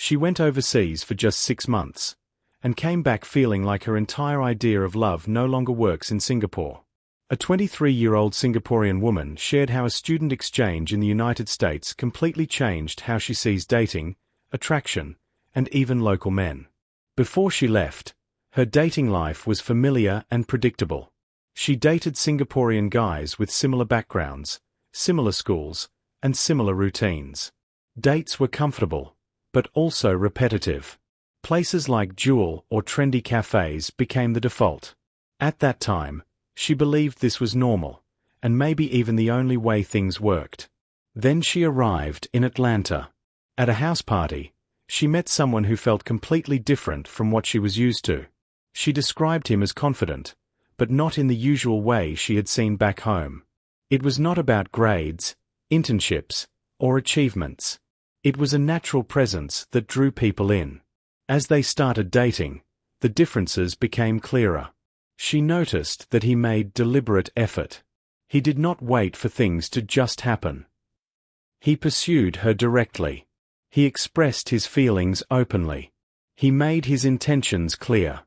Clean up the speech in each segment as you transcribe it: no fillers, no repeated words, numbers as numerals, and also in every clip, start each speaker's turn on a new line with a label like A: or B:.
A: She went overseas for just 6 months, and came back feeling like her entire idea of love no longer works in Singapore. A 23-year-old Singaporean woman shared how a student exchange in the United States completely changed how she sees dating, attraction, and even local men. Before she left, her dating life was familiar and predictable. She dated Singaporean guys with similar backgrounds, similar schools, and similar routines. Dates were comfortable, but also repetitive. Places like Jewel or trendy cafes became the default. At that time, she believed this was normal, and maybe even the only way things worked. Then she arrived in Atlanta. At a house party, she met someone who felt completely different from what she was used to. She described him as confident, but not in the usual way she had seen back home. It was not about grades, internships, or achievements. It was a natural presence that drew people in. As they started dating, the differences became clearer. She noticed that he made deliberate effort. He did not wait for things to just happen. He pursued her directly. He expressed his feelings openly. He made his intentions clear.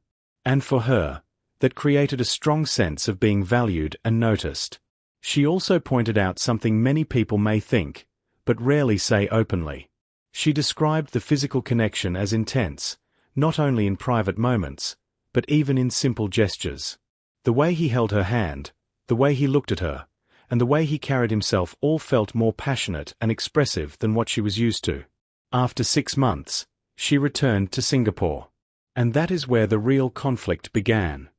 A: And for her, that created a strong sense of being valued and noticed. She also pointed out something many people may think, but rarely say openly. She described the physical connection as intense, not only in private moments, but even in simple gestures. The way he held her hand, the way he looked at her, and the way he carried himself all felt more passionate and expressive than what she was used to. After 6 months, she returned to Singapore. And that is where the real conflict began.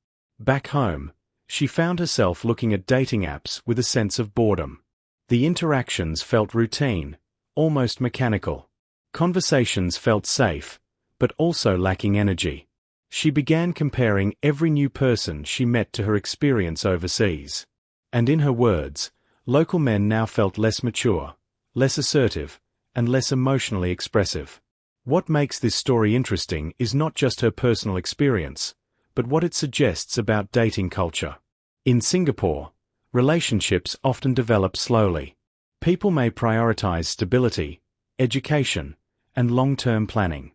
A: Back home, she found herself looking at dating apps with a sense of boredom. The interactions felt routine, almost mechanical. Conversations felt safe, but also lacking energy. She began comparing every new person she met to her experience overseas. And in her words, local men now felt less mature, less assertive, and less emotionally expressive. What makes this story interesting is not just her personal experience, but what it suggests about dating culture. In Singapore, relationships often develop slowly. People may prioritize stability, education, and long-term planning.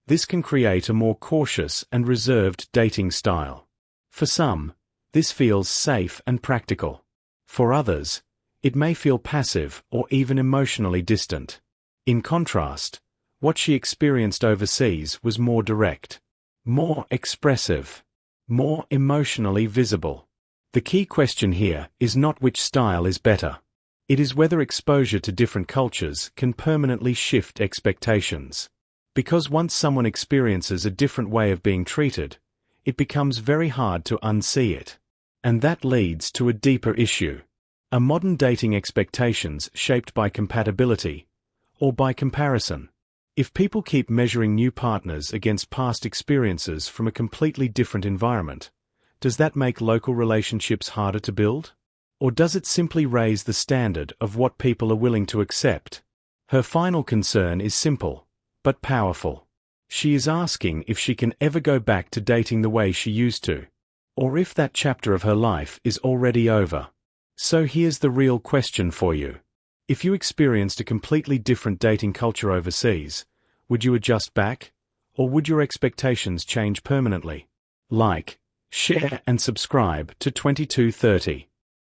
A: This can create a more cautious and reserved dating style. For some, this feels safe and practical. For others, it may feel passive or even emotionally distant. In contrast, what she experienced overseas was more direct, more expressive, more emotionally visible. The key question here is not which style is better. It is whether exposure to different cultures can permanently shift expectations. Because once someone experiences a different way of being treated, it becomes very hard to unsee it. And that leads to a deeper issue. Are modern dating expectations shaped by compatibility, or by comparison? If people keep measuring new partners against past experiences from a completely different environment, does that make local relationships harder to build? Or does it simply raise the standard of what people are willing to accept? Her final concern is simple, but powerful. She is asking if she can ever go back to dating the way she used to, or if that chapter of her life is already over. So here's the real question for you. If you experienced a completely different dating culture overseas, would you adjust back, or would your expectations change permanently? Like, share and subscribe to 2230.